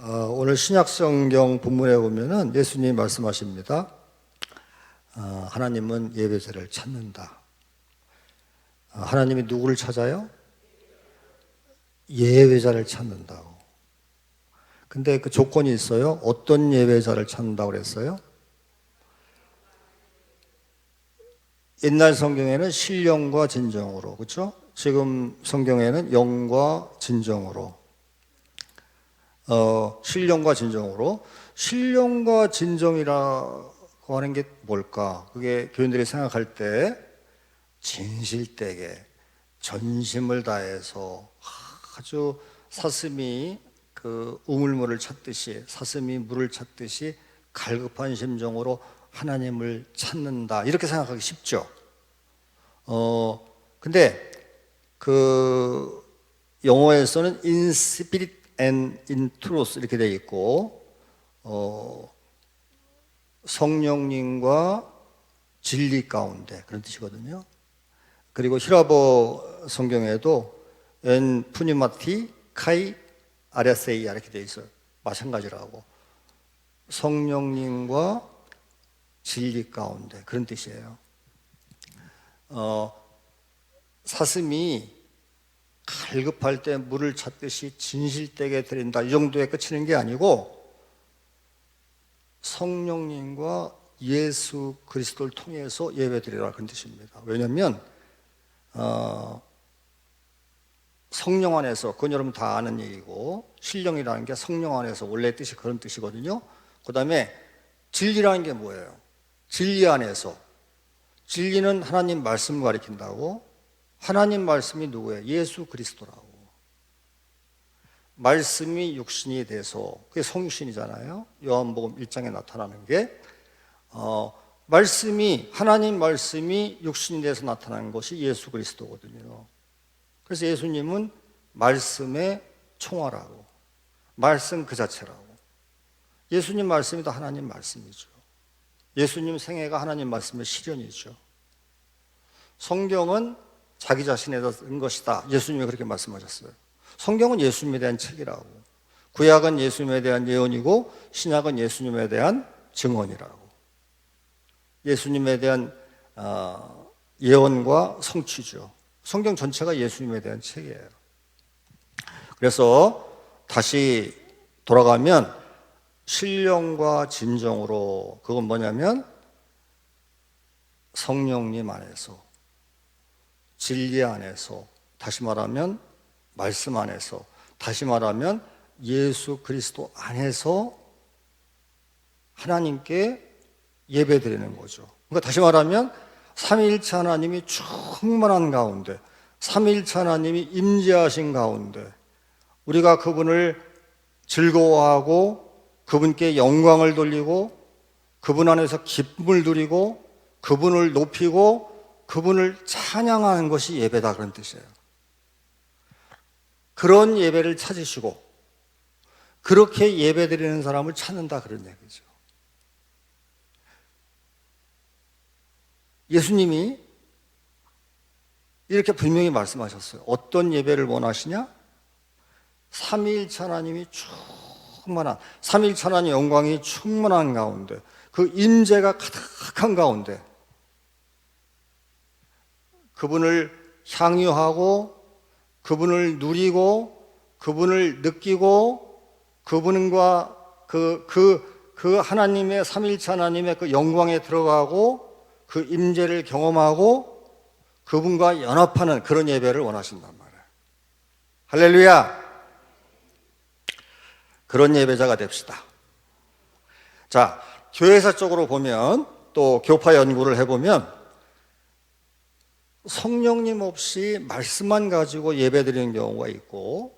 오늘 신약성경 본문에 보면은 예수님이 말씀하십니다. 하나님은 예배자를 찾는다. 하나님이 누구를 찾아요? 예배자를 찾는다고. 근데 그 조건이 있어요. 어떤 예배자를 찾는다고 그랬어요? 옛날 성경에는 신령과 진정으로, 그렇죠? 지금 성경에는 영과 진정으로. 신령과 진정으로. 신령과 진정이라고 하는 게 뭘까? 그게 교인들이 생각할 때 진실되게 전심을 다해서 아주 사슴이 그 우물물을 찾듯이, 사슴이 물을 찾듯이 갈급한 심정으로 하나님을 찾는다, 이렇게 생각하기 쉽죠. 근데 그 영어에서는 in spirit and in truth 이렇게 되어 있고, 성령님과 진리 가운데, 그런 뜻이거든요. 그리고 히라보 성경에도 엔 푸니마티 카이 아레세이아 이렇게 되어 있어요. 마찬가지라고. 성령님과 진리 가운데, 그런 뜻이에요. 사슴이 갈급할 때 물을 찾듯이 진실되게 드린다, 이 정도에 그치는 게 아니고 성령님과 예수 그리스도를 통해서 예배드리라, 그런 뜻입니다. 왜냐하면 성령 안에서, 그건 여러분 다 아는 얘기고, 신령이라는 게 성령 안에서 원래 뜻이 그런 뜻이거든요. 그 다음에 진리라는 게 뭐예요? 진리 안에서. 진리는 하나님 말씀을 가리킨다고. 하나님 말씀이 누구예요? 예수 그리스도라고. 말씀이 육신이 돼서, 그게 성육신이잖아요. 요한복음 1장에 나타나는 게 말씀이, 하나님 말씀이 육신이 돼서 나타난 것이 예수 그리스도거든요. 그래서 예수님은 말씀의 총화라고, 말씀 그 자체라고. 예수님 말씀이 다 하나님 말씀이죠. 예수님 생애가 하나님 말씀의 실현이죠. 성경은 자기 자신에 대해서 쓴 것이다, 예수님이 그렇게 말씀하셨어요. 성경은 예수님에 대한 책이라고. 구약은 예수님에 대한 예언이고 신약은 예수님에 대한 증언이라고. 예수님에 대한 예언과 성취죠. 성경 전체가 예수님에 대한 책이에요. 그래서 다시 돌아가면 신령과 진정으로, 그건 뭐냐면 성령님 안에서, 진리 안에서, 다시 말하면 말씀 안에서, 다시 말하면 예수 그리스도 안에서 하나님께 예배드리는 거죠. 그러니까 다시 말하면 삼위일체 하나님이 충만한 가운데, 삼위일체 하나님이 임재하신 가운데 우리가 그분을 즐거워하고 그분께 영광을 돌리고 그분 안에서 기쁨을 누리고 그분을 높이고 그분을 찬양하는 것이 예배다, 그런 뜻이에요. 그런 예배를 찾으시고 그렇게 예배드리는 사람을 찾는다, 그런 얘기죠. 예수님이 이렇게 분명히 말씀하셨어요. 어떤 예배를 원하시냐? 삼위일체 하나님이 충만한, 삼위일체 하나님의 영광이 충만한 가운데, 그 임재가 가득한 가운데 그분을 향유하고 그분을 누리고 그분을 느끼고 그분과 그 하나님의, 삼위일체 하나님의 그 영광에 들어가고 그 임재를 경험하고 그분과 연합하는 그런 예배를 원하신단 말이에요. 할렐루야! 그런 예배자가 됩시다. 자, 교회사 쪽으로 보면, 또 교파 연구를 해보면 성령님 없이 말씀만 가지고 예배드리는 경우가 있고,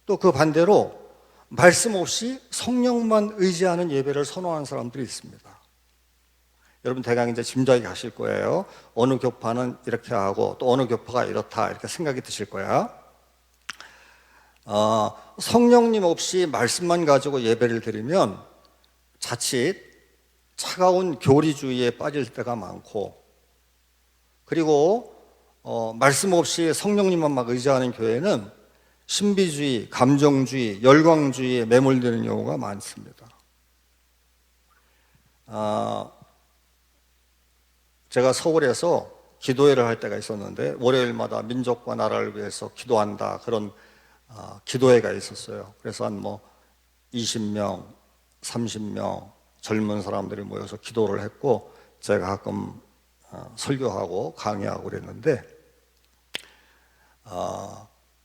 또 그 반대로 말씀 없이 성령만 의지하는 예배를 선호하는 사람들이 있습니다. 여러분 대강 이제 짐작이 가실 거예요. 어느 교파는 이렇게 하고 또 어느 교파가 이렇다, 이렇게 생각이 드실 거야. 성령님 없이 말씀만 가지고 예배를 드리면 자칫 차가운 교리주의에 빠질 때가 많고, 그리고 말씀 없이 성령님만 막 의지하는 교회는 신비주의, 감정주의, 열광주의에 매몰되는 경우가 많습니다. 제가 서울에서 기도회를 할 때가 있었는데 월요일마다 민족과 나라를 위해서 기도한다 그런 기도회가 있었어요. 그래서 한 20명, 30명 젊은 사람들이 모여서 기도를 했고 제가 가끔 설교하고 강의하고 그랬는데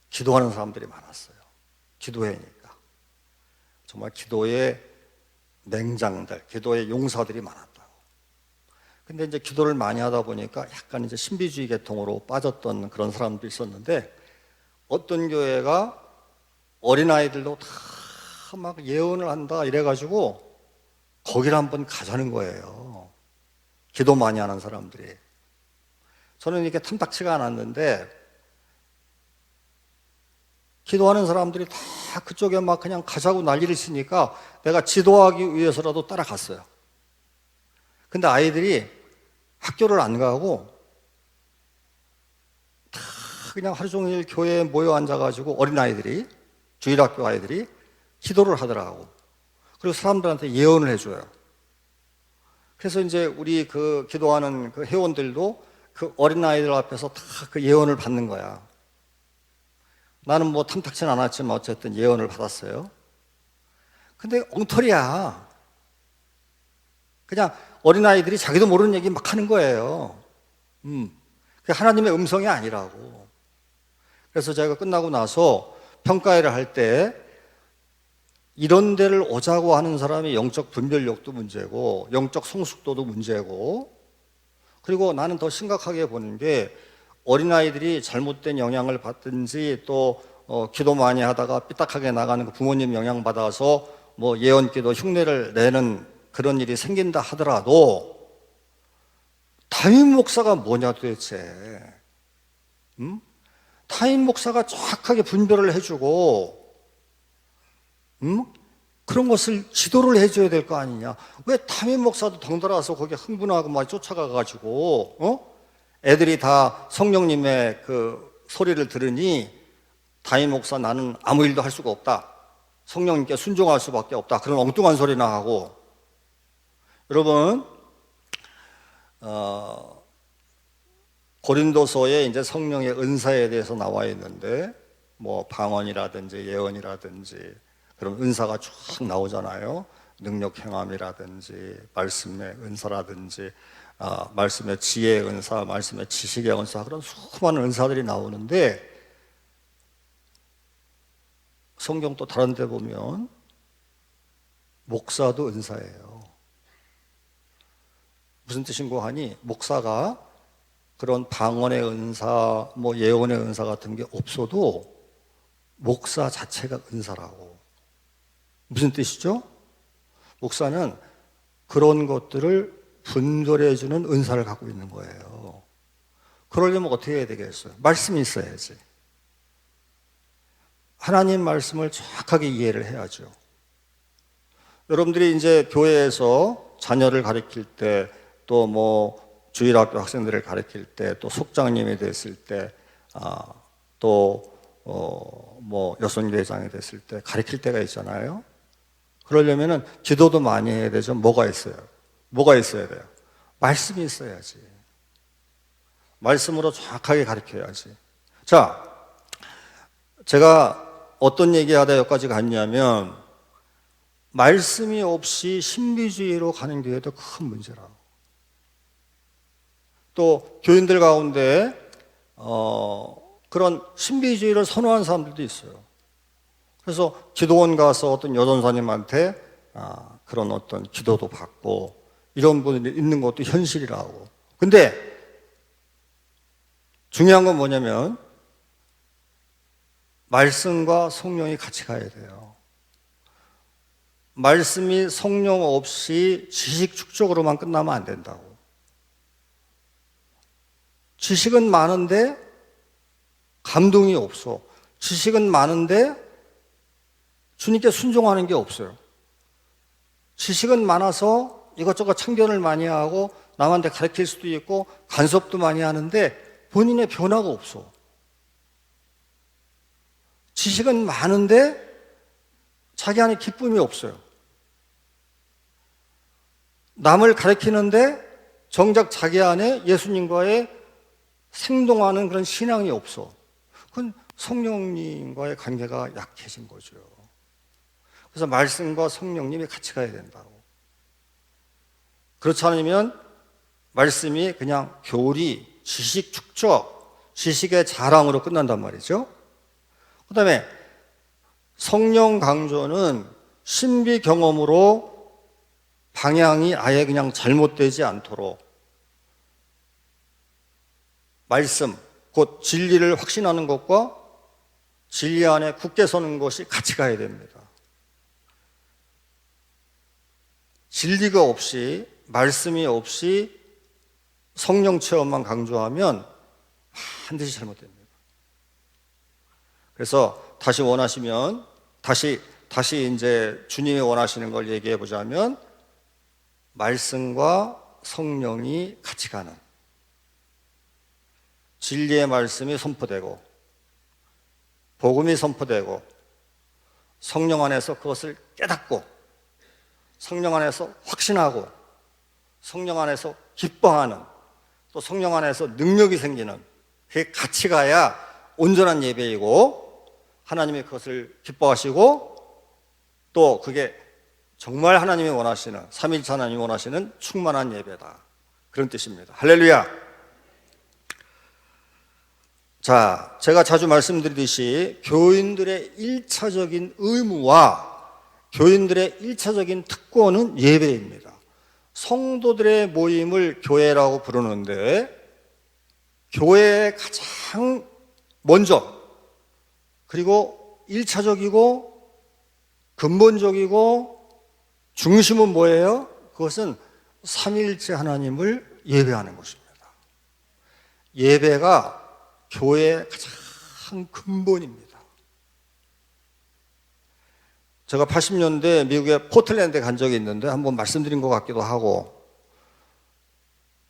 기도하는 사람들이 많았어요. 기도회니까 정말 기도의 맹장들, 기도의 용사들이 많았다고. 근데 이제 기도를 많이 하다 보니까 약간 이제 신비주의 계통으로 빠졌던 그런 사람도 있었는데 어떤 교회가 어린아이들도 다 막 예언을 한다 이래가지고 거기를 한번 가자는 거예요. 기도 많이 하는 사람들이. 저는 이게 탐탁치가 않았는데 기도하는 사람들이 다 그쪽에 막 그냥 가자고 난리를 치니까 내가 지도하기 위해서라도 따라갔어요. 근데 아이들이 학교를 안 가고 다 그냥 하루 종일 교회에 모여 앉아가지고 어린아이들이, 주일학교 아이들이 기도를 하더라고. 그리고 사람들한테 예언을 해줘요. 그래서 이제 우리 그 기도하는 그 회원들도 그 어린아이들 앞에서 다 그 예언을 받는 거야. 나는 탐탁치는 않았지만 어쨌든 예언을 받았어요. 근데 엉터리야. 그냥 어린아이들이 자기도 모르는 얘기 막 하는 거예요. 그게 하나님의 음성이 아니라고. 그래서 제가 끝나고 나서 평가회를 할 때 이런 데를 오자고 하는 사람이 영적 분별력도 문제고 영적 성숙도도 문제고 그리고 나는 더 심각하게 보는 게 어린아이들이 잘못된 영향을 받든지 또 기도 많이 하다가 삐딱하게 나가는 그 부모님 영향받아서 예언기도 흉내를 내는 그런 일이 생긴다 하더라도 담임 목사가 뭐냐 도대체. 담임 목사가 정확하게 분별을 해주고 그런 것을 지도를 해줘야 될 거 아니냐. 왜 담임 목사도 덩달아서 거기에 흥분하고 막 쫓아가가지고 애들이 다 성령님의 그 소리를 들으니 담임 목사 나는 아무 일도 할 수가 없다. 성령님께 순종할 수밖에 없다. 그런 엉뚱한 소리나 하고. 여러분, 고린도서에 이제 성령의 은사에 대해서 나와 있는데 방언이라든지 예언이라든지 그런 은사가 쭉 나오잖아요. 능력 행함이라든지 말씀의 은사라든지 말씀의 지혜의 은사, 말씀의 지식의 은사 그런 수많은 은사들이 나오는데 성경 또 다른 데 보면 목사도 은사예요. 무슨 뜻인고 하니 목사가 그런 방언의 은사, 예언의 은사 같은 게 없어도 목사 자체가 은사라고. 무슨 뜻이죠? 목사는 그런 것들을 분별해주는 은사를 갖고 있는 거예요. 그러려면 어떻게 해야 되겠어요? 말씀이 있어야지. 하나님 말씀을 정확하게 이해를 해야죠. 여러분들이 이제 교회에서 자녀를 가르칠 때, 또 주일학교 학생들을 가르칠 때, 또 속장님이 됐을 때, 또 여선교회장이 됐을 때 가르칠 때가 있잖아요. 그러려면은 기도도 많이 해야 되죠. 뭐가 있어요? 뭐가 있어야 돼요? 말씀이 있어야지. 말씀으로 정확하게 가르쳐야지. 자, 제가 어떤 얘기하다 여기까지 갔냐면 말씀이 없이 신비주의로 가는 교회도 큰 문제라고. 또 교인들 가운데 그런 신비주의를 선호하는 사람들도 있어요. 그래서 기도원 가서 어떤 여전사님한테 그런 어떤 기도도 받고 이런 분이 있는 것도 현실이라고. 근데 중요한 건 뭐냐면 말씀과 성령이 같이 가야 돼요. 말씀이 성령 없이 지식 축적으로만 끝나면 안 된다고. 지식은 많은데 감동이 없어. 지식은 많은데 주님께 순종하는 게 없어요. 지식은 많아서 이것저것 참견을 많이 하고 남한테 가르칠 수도 있고 간섭도 많이 하는데 본인의 변화가 없어. 지식은 많은데 자기 안에 기쁨이 없어요. 남을 가르치는데 정작 자기 안에 예수님과의 생동하는 그런 신앙이 없어. 그건 성령님과의 관계가 약해진 거죠. 그래서 말씀과 성령님이 같이 가야 된다고. 그렇지 않으면 말씀이 그냥 교리, 지식 축적, 지식의 자랑으로 끝난단 말이죠. 그 다음에 성령 강조는 신비 경험으로 방향이 아예 그냥 잘못되지 않도록 말씀, 곧 진리를 확신하는 것과 진리 안에 굳게 서는 것이 같이 가야 됩니다. 진리가 없이, 말씀이 없이 성령 체험만 강조하면 반드시 잘못됩니다. 그래서 다시 원하시면 다시 이제 주님이 원하시는 걸 얘기해 보자면 말씀과 성령이 같이 가는 진리의 말씀이 선포되고 복음이 선포되고 성령 안에서 그것을 깨닫고 성령 안에서 확신하고 성령 안에서 기뻐하는 또 성령 안에서 능력이 생기는 그게 같이 가야 온전한 예배이고 하나님이 그것을 기뻐하시고 또 그게 정말 하나님이 원하시는 삼위일체 하나님이 원하시는 충만한 예배다. 그런 뜻입니다. 할렐루야. 자, 제가 자주 말씀드리듯이 교인들의 1차적인 의무와 교인들의 1차적인 특권은 예배입니다. 성도들의 모임을 교회라고 부르는데 교회의 가장 먼저 그리고 1차적이고 근본적이고 중심은 뭐예요? 그것은 삼위일체 하나님을 예배하는 것입니다. 예배가 교회의 가장 근본입니다. 제가 80년대 미국의 포틀랜드에 간 적이 있는데 한번 말씀드린 것 같기도 하고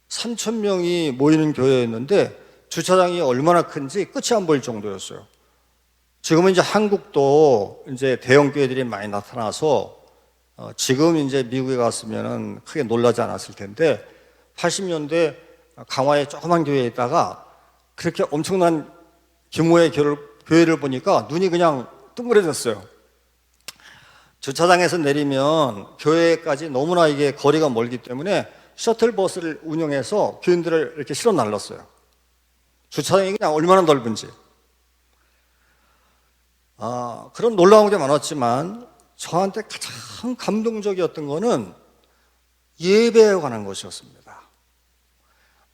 3,000명이 모이는 교회였는데 주차장이 얼마나 큰지 끝이 안 보일 정도였어요. 지금은 이제 한국도 이제 대형 교회들이 많이 나타나서 지금 이제 미국에 갔으면은 크게 놀라지 않았을 텐데 80년대 강화의 조그만 교회에 있다가 그렇게 엄청난 규모의 교회를 보니까 눈이 그냥 둥그레졌어요. 주차장에서 내리면 교회까지 너무나 이게 거리가 멀기 때문에 셔틀버스를 운영해서 교인들을 이렇게 실어 날랐어요. 주차장이 그냥 얼마나 넓은지. 그런 놀라운 게 많았지만 저한테 가장 감동적이었던 거는 예배에 관한 것이었습니다.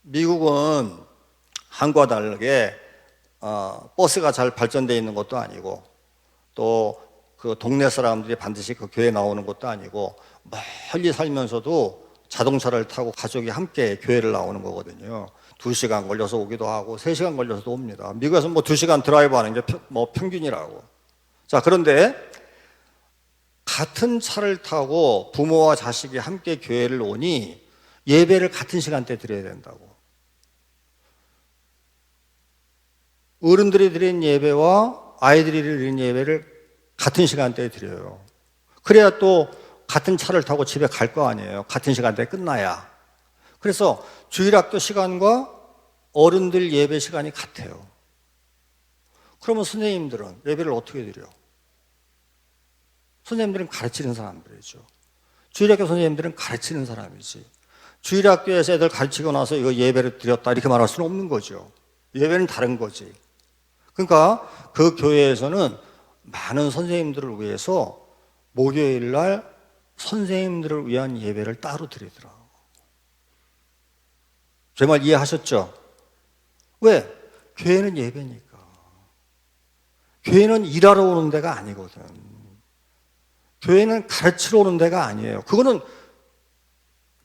미국은 한국과 다르게 버스가 잘 발전되어 있는 것도 아니고 또 그 동네 사람들이 반드시 그 교회에 나오는 것도 아니고 멀리 살면서도 자동차를 타고 가족이 함께 교회를 나오는 거거든요. 2시간 걸려서 오기도 하고 3시간 걸려서도 옵니다. 미국에서 뭐 2시간 드라이브 하는 게 뭐 평균이라고. 자, 그런데 같은 차를 타고 부모와 자식이 함께 교회를 오니 예배를 같은 시간대에 드려야 된다고. 어른들이 드린 예배와 아이들이 드린 예배를 같은 시간대에 드려요. 그래야 또 같은 차를 타고 집에 갈 거 아니에요. 같은 시간대에 끝나야. 그래서 주일학교 시간과 어른들 예배 시간이 같아요. 그러면 선생님들은 예배를 어떻게 드려? 선생님들은 가르치는 사람들이죠. 주일학교 선생님들은 가르치는 사람이지. 주일학교에서 애들 가르치고 나서 이거 예배를 드렸다 이렇게 말할 수는 없는 거죠. 예배는 다른 거지. 그러니까 그 교회에서는 많은 선생님들을 위해서 목요일 날 선생님들을 위한 예배를 따로 드리더라고요. 제 말 이해하셨죠? 왜? 교회는 예배니까. 교회는 일하러 오는 데가 아니거든. 교회는 가르치러 오는 데가 아니에요. 그거는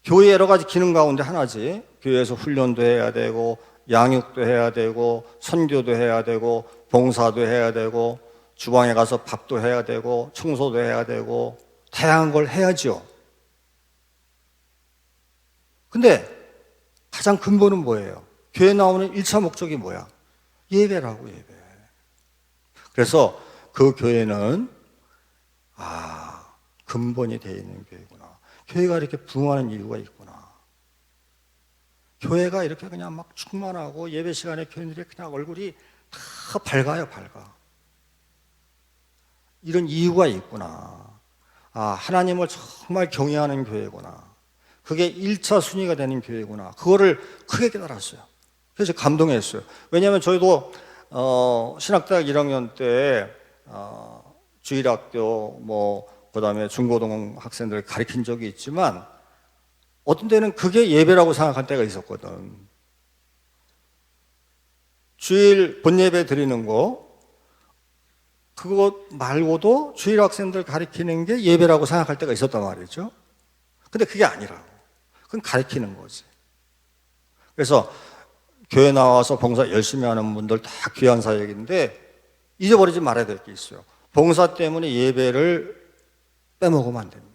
교회 여러 가지 기능 가운데 하나지. 교회에서 훈련도 해야 되고 양육도 해야 되고 선교도 해야 되고 봉사도 해야 되고 주방에 가서 밥도 해야 되고 청소도 해야 되고 다양한 걸 해야죠. 근데 가장 근본은 뭐예요? 교회 나오는 1차 목적이 뭐야? 예배라고, 예배. 그래서 그 교회는 근본이 되어 있는 교회구나. 교회가 이렇게 부흥하는 이유가 있구나. 교회가 이렇게 그냥 막 충만하고 예배 시간에 교인들이 그냥 얼굴이 다 밝아요, 밝아. 이런 이유가 있구나. 하나님을 정말 경외하는 교회구나. 그게 1차 순위가 되는 교회구나. 그거를 크게 깨달았어요. 그래서 감동했어요. 왜냐하면 저희도 신학대학 1학년 때 주일학교 그다음에 중고등 학생들을 가르친 적이 있지만 어떤 때는 그게 예배라고 생각할 때가 있었거든. 주일 본예배 드리는 거 그것 말고도 주일 학생들 가르치는 게 예배라고 생각할 때가 있었단 말이죠. 근데 그게 아니라고. 그건 가르치는 거지. 그래서 교회 나와서 봉사 열심히 하는 분들 다 귀한 사역인데 잊어버리지 말아야 될 게 있어요. 봉사 때문에 예배를 빼먹으면 안 됩니다.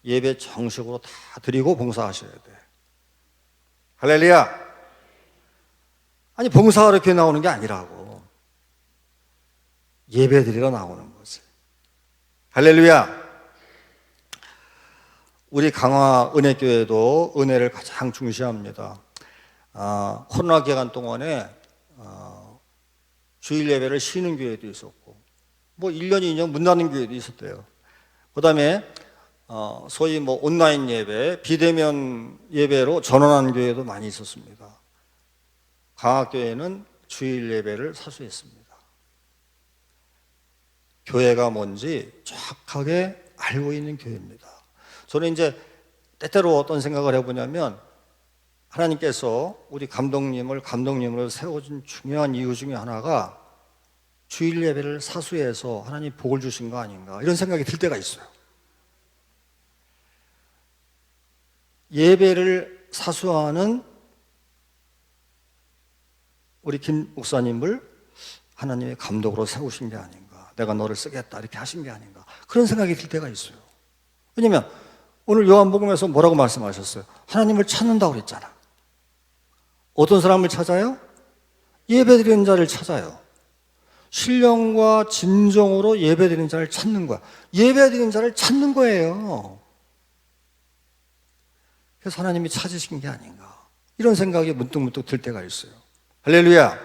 예배 정식으로 다 드리고 봉사하셔야 돼. 할렐루야. 아니 봉사하러 교회 나오는 게 아니라고. 예배 드리러 나오는 거지. 할렐루야. 우리 강화 은혜교회도 은혜를 가장 중시합니다. 코로나 기간 동안에 주일 예배를 쉬는 교회도 있었고 1년, 2년 문 닫는 교회도 있었대요. 그 다음에 소위 온라인 예배, 비대면 예배로 전환하는 교회도 많이 있었습니다. 강화교회는 주일 예배를 사수했습니다. 교회가 뭔지 정확하게 알고 있는 교회입니다. 저는 이제 때때로 어떤 생각을 해보냐면 하나님께서 우리 감독님으로 세워준 중요한 이유 중에 하나가 주일 예배를 사수해서 하나님 복을 주신 거 아닌가 이런 생각이 들 때가 있어요. 예배를 사수하는 우리 김 목사님을 하나님의 감독으로 세우신 게 아닌가, 내가 너를 쓰겠다 이렇게 하신 게 아닌가 그런 생각이 들 때가 있어요. 왜냐면 오늘 요한복음에서 뭐라고 말씀하셨어요? 하나님을 찾는다고 그랬잖아. 어떤 사람을 찾아요? 예배드리는 자를 찾아요. 신령과 진정으로 예배드리는 자를 찾는 거야. 예배드리는 자를 찾는 거예요. 그래서 하나님이 찾으신 게 아닌가 이런 생각이 문득문득 들 때가 있어요. 할렐루야.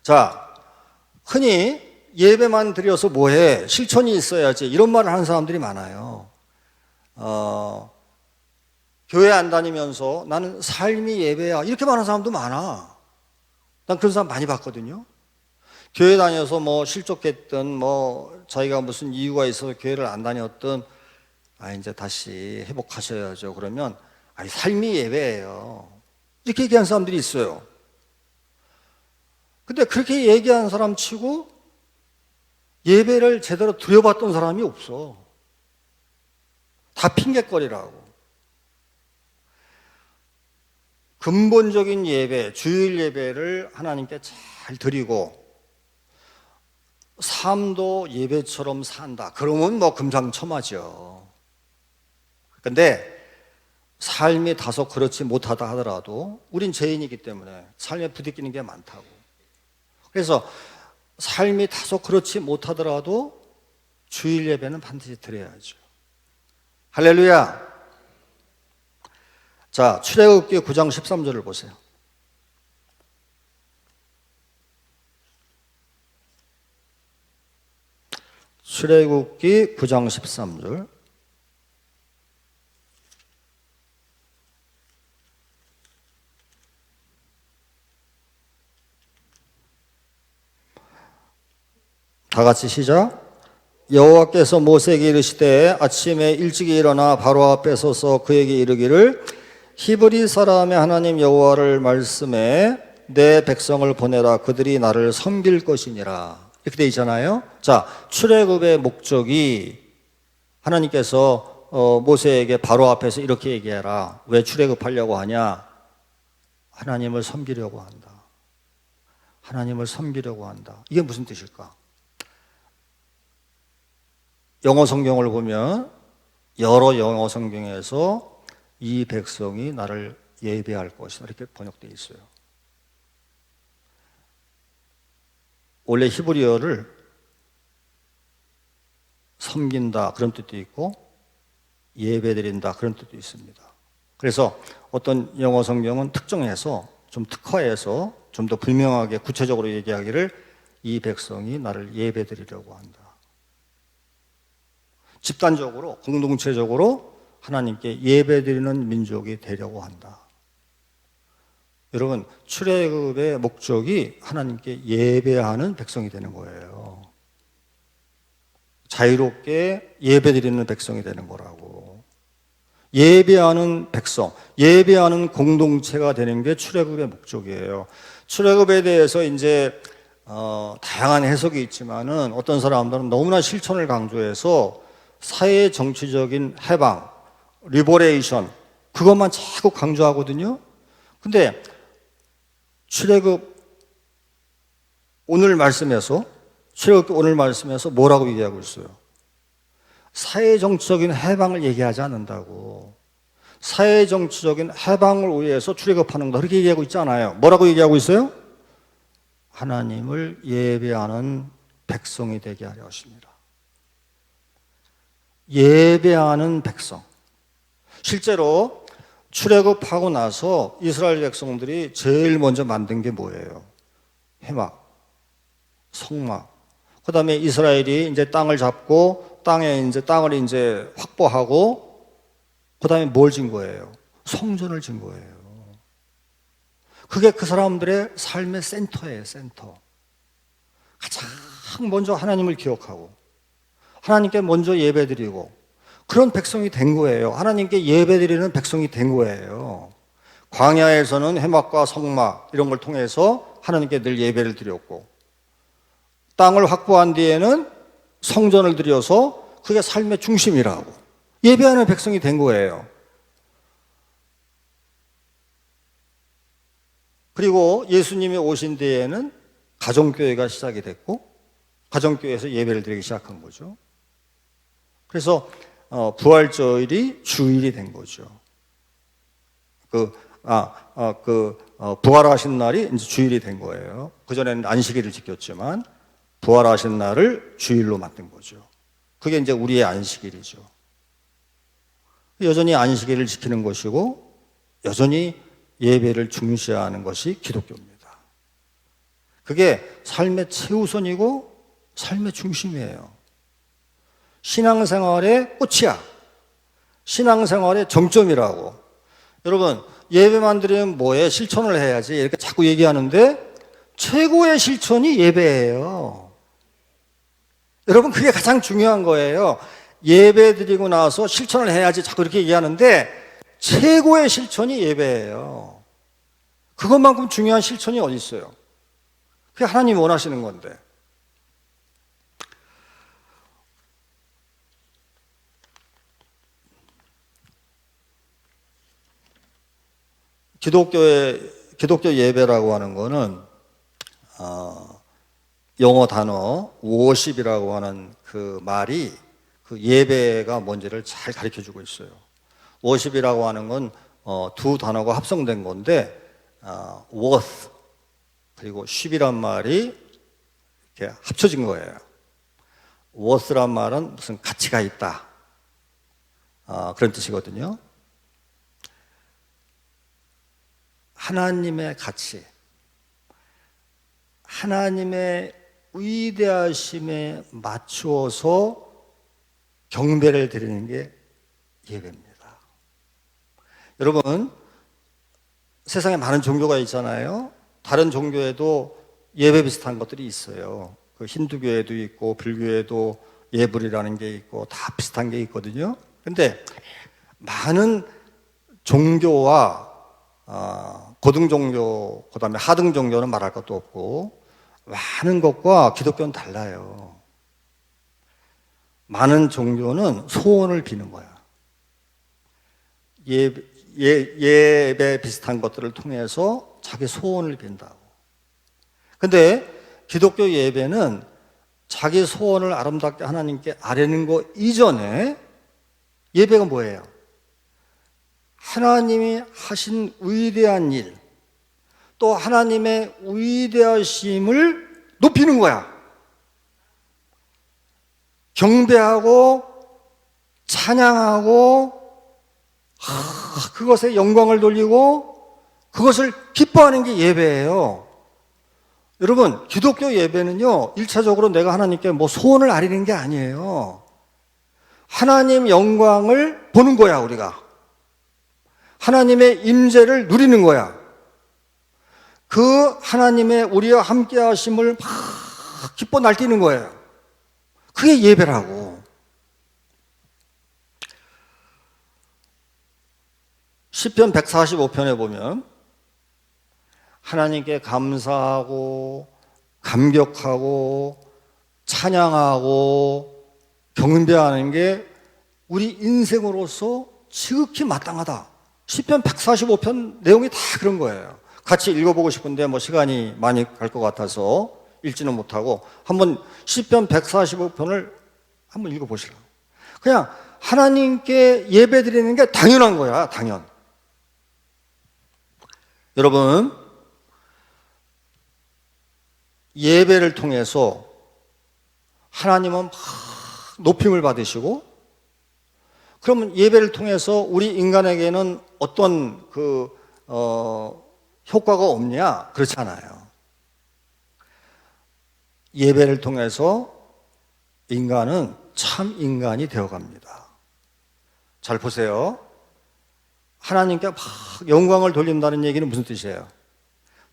자, 흔히 예배만 드려서 뭐해? 실천이 있어야지 이런 말을 하는 사람들이 많아요. 교회 안 다니면서 나는 삶이 예배야 이렇게 말하는 사람도 많아. 난 그런 사람 많이 봤거든요. 교회 다녀서 실족했든 자기가 무슨 이유가 있어서 교회를 안 다녔든 이제 다시 회복하셔야죠. 그러면 삶이 예배예요 이렇게 얘기하는 사람들이 있어요. 근데 그렇게 얘기하는 사람 치고 예배를 제대로 드려봤던 사람이 없어. 다 핑계거리라고. 근본적인 예배, 주일 예배를 하나님께 잘 드리고 삶도 예배처럼 산다. 그러면 금상첨화죠. 근데 삶이 다소 그렇지 못하다 하더라도 우린 죄인이기 때문에 삶에 부딪히는 게 많다고. 그래서 삶이 다소 그렇지 못하더라도 주일 예배는 반드시 드려야죠. 할렐루야. 자, 출애굽기 9장 13절을 보세요. 출애굽기 9장 13절. 다 같이 시작. 여호와께서 모세에게 이르시되 아침에 일찍이 일어나 바로 앞에 서서 그에게 이르기를 히브리 사람의 하나님 여호와를 말씀해 내 백성을 보내라 그들이 나를 섬길 것이니라 이렇게 돼 있잖아요. 자, 출애굽의 목적이 하나님께서 모세에게 바로 앞에서 이렇게 얘기해라. 왜 출애굽하려고 하냐? 하나님을 섬기려고 한다. 하나님을 섬기려고 한다. 이게 무슨 뜻일까? 영어 성경을 보면 여러 영어 성경에서 이 백성이 나를 예배할 것이다 이렇게 번역되어 있어요. 원래 히브리어를 섬긴다 그런 뜻도 있고 예배드린다 그런 뜻도 있습니다. 그래서 어떤 영어 성경은 특정해서 좀 특화해서 좀 더 분명하게 구체적으로 얘기하기를 이 백성이 나를 예배드리려고 한다. 집단적으로 공동체적으로 하나님께 예배드리는 민족이 되려고 한다. 여러분, 출애굽의 목적이 하나님께 예배하는 백성이 되는 거예요. 자유롭게 예배드리는 백성이 되는 거라고. 예배하는 백성, 예배하는 공동체가 되는 게 출애굽의 목적이에요. 출애굽에 대해서 이제 다양한 해석이 있지만은 어떤 사람들은 너무나 실천을 강조해서 사회 정치적인 해방, 리버레이션 그것만 자꾸 강조하거든요. 근데 출애굽 오늘 말씀에서 뭐라고 얘기하고 있어요? 사회 정치적인 해방을 얘기하지 않는다고. 사회 정치적인 해방을 위해서 출애굽하는 거 그렇게 얘기하고 있지 않아요. 뭐라고 얘기하고 있어요? 하나님을 예배하는 백성이 되게 하려 하십니다. 예배하는 백성. 실제로 출애굽하고 나서 이스라엘 백성들이 제일 먼저 만든 게 뭐예요? 회막, 성막. 그다음에 이스라엘이 이제 땅을 잡고 땅을 이제 확보하고 그다음에 뭘 진 거예요? 성전을 진 거예요. 그게 그 사람들의 삶의 센터예요, 센터. 가장 먼저 하나님을 기억하고 하나님께 먼저 예배드리고 그런 백성이 된 거예요. 하나님께 예배드리는 백성이 된 거예요. 광야에서는 회막과 성막 이런 걸 통해서 하나님께 늘 예배를 드렸고 땅을 확보한 뒤에는 성전을 드려서 그게 삶의 중심이라고 예배하는 백성이 된 거예요. 그리고 예수님이 오신 뒤에는 가정교회가 시작이 됐고 가정교회에서 예배를 드리기 시작한 거죠. 그래서 부활절이 주일이 된 거죠. 부활하신 날이 이제 주일이 된 거예요. 그전에는 안식일을 지켰지만 부활하신 날을 주일로 만든 거죠. 그게 이제 우리의 안식일이죠. 여전히 안식일을 지키는 것이고 여전히 예배를 중시하는 것이 기독교입니다. 그게 삶의 최우선이고 삶의 중심이에요. 신앙생활의 꽃이야. 신앙생활의 정점이라고. 여러분, 예배만 드리면 뭐해? 실천을 해야지. 이렇게 자꾸 얘기하는데 최고의 실천이 예배예요. 여러분, 그게 가장 중요한 거예요. 예배 드리고 나서 실천을 해야지 자꾸 이렇게 얘기하는데 최고의 실천이 예배예요. 그것만큼 중요한 실천이 어디 있어요? 그게 하나님이 원하시는 건데. 기독교 예배라고 하는 거는 영어 단어 worship이라고 하는 그 말이 그 예배가 뭔지를 잘 가르쳐 주고 있어요. worship이라고 하는 건 두 단어가 합성된 건데 worth 그리고 ship이란 말이 이렇게 합쳐진 거예요. worth란 말은 무슨 가치가 있다 그런 뜻이거든요. 하나님의 가치, 하나님의 위대하심에 맞추어서 경배를 드리는 게 예배입니다. 여러분, 세상에 많은 종교가 있잖아요. 다른 종교에도 예배 비슷한 것들이 있어요. 그 힌두교에도 있고 불교에도 예불이라는 게 있고 다 비슷한 게 있거든요. 근데 많은 종교와 고등 종교, 그 다음에 하등 종교는 말할 것도 없고 많은 것과 기독교는 달라요. 많은 종교는 소원을 비는 거야. 예배 비슷한 것들을 통해서 자기 소원을 빈다고. 근데 기독교 예배는 자기 소원을 아름답게 하나님께 아뢰는 거 이전에 예배가 뭐예요? 하나님이 하신 위대한 일, 또 하나님의 위대하심을 높이는 거야. 경배하고 찬양하고 그것에 영광을 돌리고 그것을 기뻐하는 게 예배예요. 여러분, 기독교 예배는요, 1차적으로 내가 하나님께 뭐 소원을 아리는 게 아니에요. 하나님 영광을 보는 거야, 우리가. 하나님의 임재를 누리는 거야. 그 하나님의 우리와 함께 하심을 막 기뻐 날뛰는 거예요. 그게 예배라고. 시편 145편에 보면 하나님께 감사하고 감격하고 찬양하고 경배하는 게 우리 인생으로서 지극히 마땅하다. 시편 145편 내용이 다 그런 거예요. 같이 읽어보고 싶은데 뭐 시간이 많이 갈 것 같아서 읽지는 못하고 한번 시편 145편을 한번 읽어보시라고. 그냥 하나님께 예배 드리는 게 당연한 거야, 당연. 여러분, 예배를 통해서 하나님은 막 높임을 받으시고, 그러면 예배를 통해서 우리 인간에게는 어떤 효과가 없냐? 그렇지 않아요. 예배를 통해서 인간은 참 인간이 되어갑니다. 잘 보세요. 하나님께 막 영광을 돌린다는 얘기는 무슨 뜻이에요?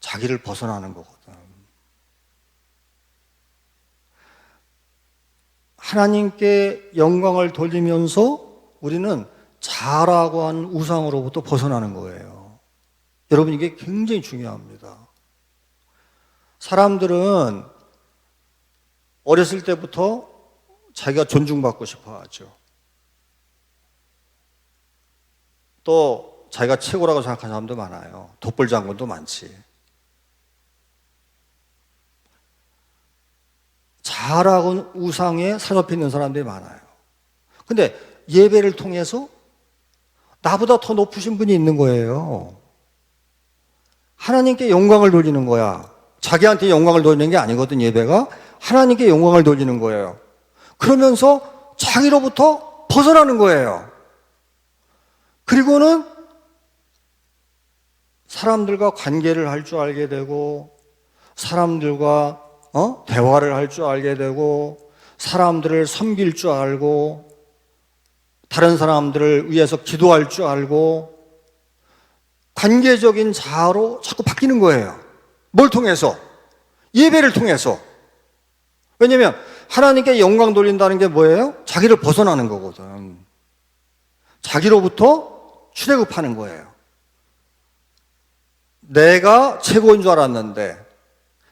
자기를 벗어나는 거거든. 하나님께 영광을 돌리면서 우리는 자라고 하는 우상으로부터 벗어나는 거예요. 여러분, 이게 굉장히 중요합니다. 사람들은 어렸을 때부터 자기가 존중받고 싶어 하죠. 또 자기가 최고라고 생각하는 사람도 많아요. 돋불장군도 많지. 자라고 우상에 사로잡혀 있는 사람들이 많아요. 근데 예배를 통해서 나보다 더 높으신 분이 있는 거예요. 하나님께 영광을 돌리는 거야. 자기한테 영광을 돌리는 게 아니거든, 예배가. 하나님께 영광을 돌리는 거예요. 그러면서 자기로부터 벗어나는 거예요. 그리고는 사람들과 관계를 할 줄 알게 되고, 사람들과 대화를 할 줄 알게 되고, 사람들을 섬길 줄 알고, 다른 사람들을 위해서 기도할 줄 알고, 관계적인 자아로 자꾸 바뀌는 거예요. 뭘 통해서? 예배를 통해서. 왜냐하면 하나님께 영광 돌린다는 게 뭐예요? 자기를 벗어나는 거거든. 자기로부터 출애굽하는 거예요. 내가 최고인 줄 알았는데,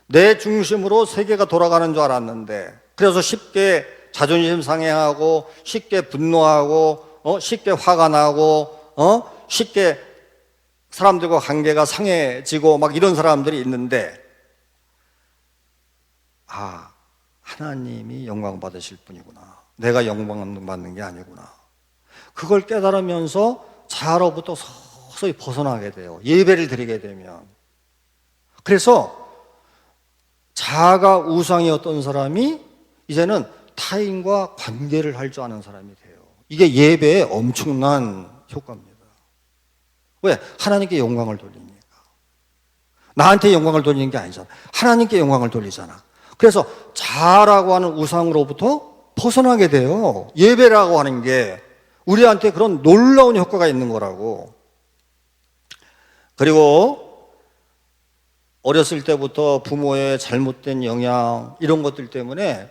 내 중심으로 세계가 돌아가는 줄 알았는데, 그래서 쉽게 자존심 상해하고, 쉽게 분노하고, 쉽게 화가 나고, 쉽게 사람들과 관계가 상해지고 막 이런 사람들이 있는데, 하나님이 영광 받으실 분이구나. 내가 영광 받는 게 아니구나. 그걸 깨달으면서 자아로부터 서서히 벗어나게 돼요. 예배를 드리게 되면. 그래서 자아가 우상이었던 사람이 이제는 타인과 관계를 할 줄 아는 사람이 돼요. 이게 예배의 엄청난 효과입니다. 왜? 하나님께 영광을 돌리니까. 나한테 영광을 돌리는 게 아니잖아. 하나님께 영광을 돌리잖아. 그래서 자아라고 하는 우상으로부터 벗어나게 돼요. 예배라고 하는 게 우리한테 그런 놀라운 효과가 있는 거라고. 그리고 어렸을 때부터 부모의 잘못된 영향 이런 것들 때문에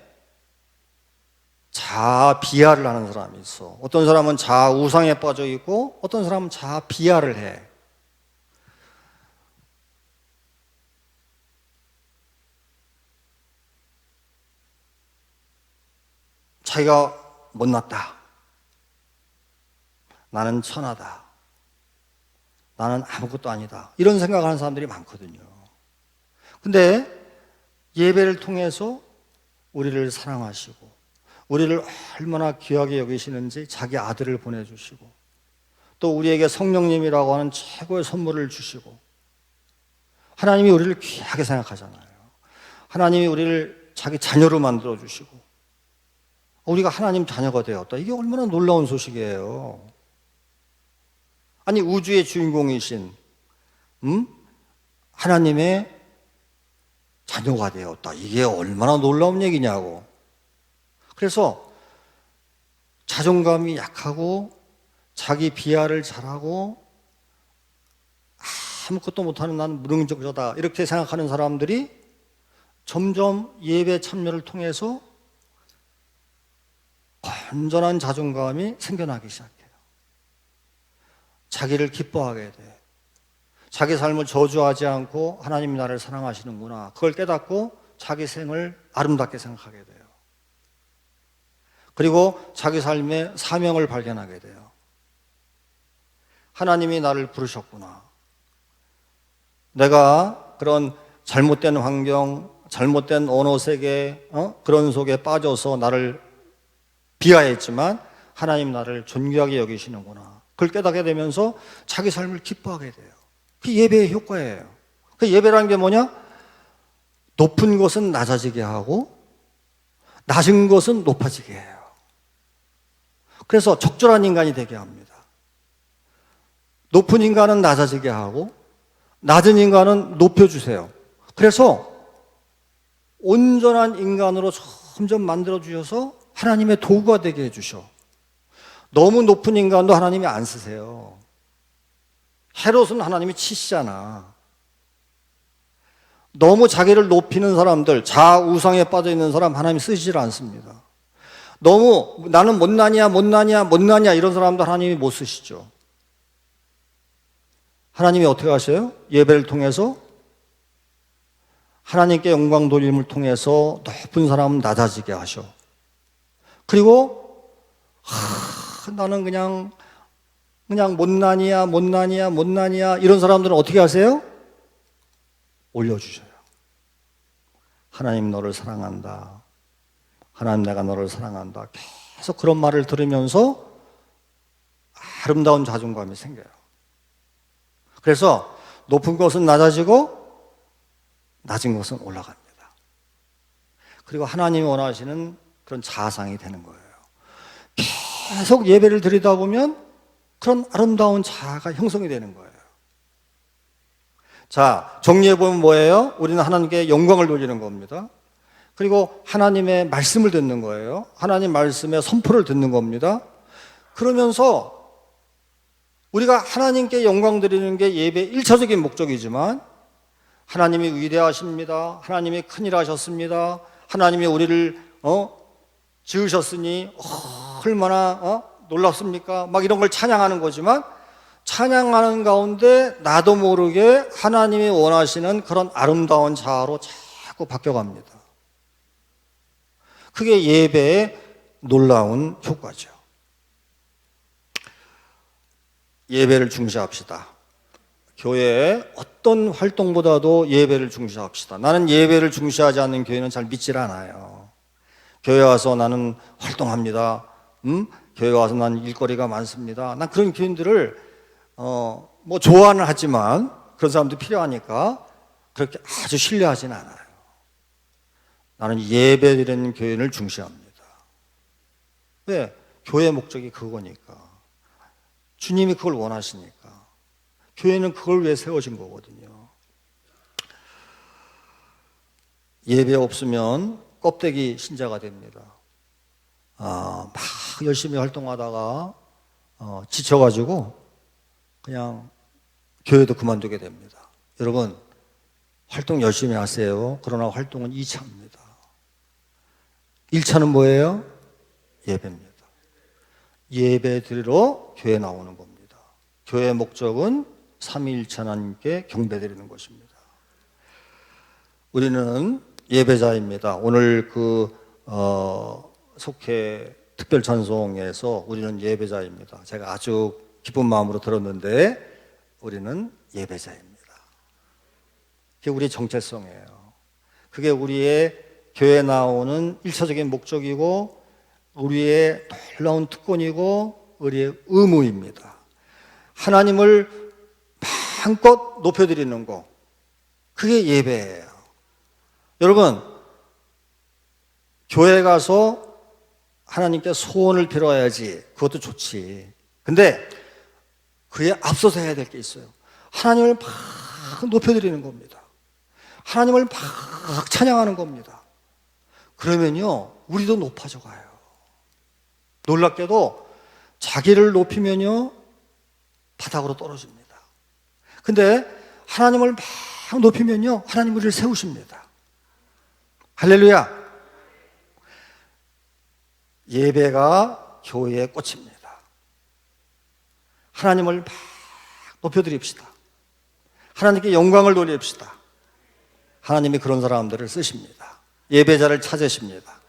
자아 비하를 하는 사람이 있어. 어떤 사람은 자아 우상에 빠져 있고 어떤 사람은 자아 비하를 해. 자기가 못났다. 나는 천하다. 나는 아무것도 아니다. 이런 생각하는 사람들이 많거든요. 근데 예배를 통해서 우리를 사랑하시고 우리를 얼마나 귀하게 여기시는지 자기 아들을 보내주시고 또 우리에게 성령님이라고 하는 최고의 선물을 주시고 하나님이 우리를 귀하게 생각하잖아요. 하나님이 우리를 자기 자녀로 만들어 주시고 우리가 하나님 자녀가 되었다. 이게 얼마나 놀라운 소식이에요. 아니 우주의 주인공이신 하나님의 자녀가 되었다. 이게 얼마나 놀라운 얘기냐고. 그래서 자존감이 약하고 자기 비하를 잘하고 아무것도 못하는 나는 무능력자다 이렇게 생각하는 사람들이 점점 예배 참여를 통해서 건전한 자존감이 생겨나기 시작해요. 자기를 기뻐하게 돼. 자기 삶을 저주하지 않고 하나님이 나를 사랑하시는구나. 그걸 깨닫고 자기 생을 아름답게 생각하게 돼요. 그리고 자기 삶의 사명을 발견하게 돼요. 하나님이 나를 부르셨구나. 내가 그런 잘못된 환경, 잘못된 언어 세계, 그런 속에 빠져서 나를 비하했지만 하나님 나를 존귀하게 여기시는구나. 그걸 깨닫게 되면서 자기 삶을 기뻐하게 돼요. 그게 예배의 효과예요. 그 예배라는 게 뭐냐? 높은 것은 낮아지게 하고 낮은 것은 높아지게 해요. 그래서 적절한 인간이 되게 합니다. 높은 인간은 낮아지게 하고 낮은 인간은 높여주세요. 그래서 온전한 인간으로 점점 만들어주셔서 하나님의 도구가 되게 해주셔. 너무 높은 인간도 하나님이 안 쓰세요. 헤롯은 하나님이 치시잖아. 너무 자기를 높이는 사람들, 자우상에 빠져 있는 사람 하나님이 쓰시질 않습니다. 너무 나는 못나냐 이런 사람도 하나님이 못 쓰시죠. 하나님이 어떻게 하셔요? 예배를 통해서 하나님께 영광 돌림을 통해서 높은 사람은 낮아지게 하셔. 그리고 나는 그냥 못나니야 이런 사람들은 어떻게 하세요? 올려주셔요. 하나님 너를 사랑한다. 하나님 내가 너를 사랑한다. 계속 그런 말을 들으면서 아름다운 자존감이 생겨요. 그래서 높은 것은 낮아지고 낮은 것은 올라갑니다. 그리고 하나님이 원하시는 그런 자아상이 되는 거예요. 계속 예배를 드리다 보면 그런 아름다운 자아가 형성이 되는 거예요. 자, 정리해보면 뭐예요? 우리는 하나님께 영광을 돌리는 겁니다. 그리고 하나님의 말씀을 듣는 거예요. 하나님 말씀의 선포를 듣는 겁니다. 그러면서 우리가 하나님께 영광 드리는 게 예배의 1차적인 목적이지만 하나님이 위대하십니다. 하나님이 큰일 하셨습니다. 하나님이 우리를 지으셨으니 얼마나 놀랍습니까? 막 이런 걸 찬양하는 거지만 찬양하는 가운데 나도 모르게 하나님이 원하시는 그런 아름다운 자아로 자꾸 바뀌어갑니다. 그게 예배의 놀라운 효과죠. 예배를 중시합시다. 교회의 어떤 활동보다도 예배를 중시합시다. 나는 예배를 중시하지 않는 교회는 잘 믿질 않아요. 교회 와서 나는 활동합니다. 교회 와서 나는 일거리가 많습니다. 난 그런 교인들을 뭐 좋아는 하지만 그런 사람도 필요하니까 그렇게 아주 신뢰하지는 않아요. 나는 예배드리는 교인을 중시합니다. 왜? 교회 목적이 그거니까. 주님이 그걸 원하시니까. 교회는 그걸 위해 세워진 거거든요. 예배 없으면 껍데기 신자가 됩니다. 막 열심히 활동하다가 지쳐가지고 그냥 교회도 그만두게 됩니다. 여러분, 활동 열심히 하세요. 그러나 활동은 2차입니다. 1차는 뭐예요? 예배입니다. 예배 드리러 교회 나오는 겁니다. 교회의 목적은 삼위일체 하나님께 경배드리는 것입니다. 우리는 예배자입니다. 오늘 속회 특별 찬송에서 우리는 예배자입니다. 제가 아주 기쁜 마음으로 들었는데 우리는 예배자입니다. 그게 우리의 정체성이에요. 그게 우리의 교회 나오는 1차적인 목적이고 우리의 놀라운 특권이고 우리의 의무입니다. 하나님을 마음껏 높여드리는 거, 그게 예배예요. 여러분, 교회 가서 하나님께 소원을 빌어야지. 그것도 좋지. 근데 그에 앞서서 해야 될 게 있어요. 하나님을 막 높여드리는 겁니다. 하나님을 막 찬양하는 겁니다. 그러면요, 우리도 높아져 가요. 놀랍게도 자기를 높이면요, 바닥으로 떨어집니다. 근데 하나님을 막 높이면요, 하나님 우리를 세우십니다. 할렐루야. 예배가 교회의 꽃입니다. 하나님을 막 높여드립시다. 하나님께 영광을 돌립시다. 하나님이 그런 사람들을 쓰십니다. 예배자를 찾으십니다.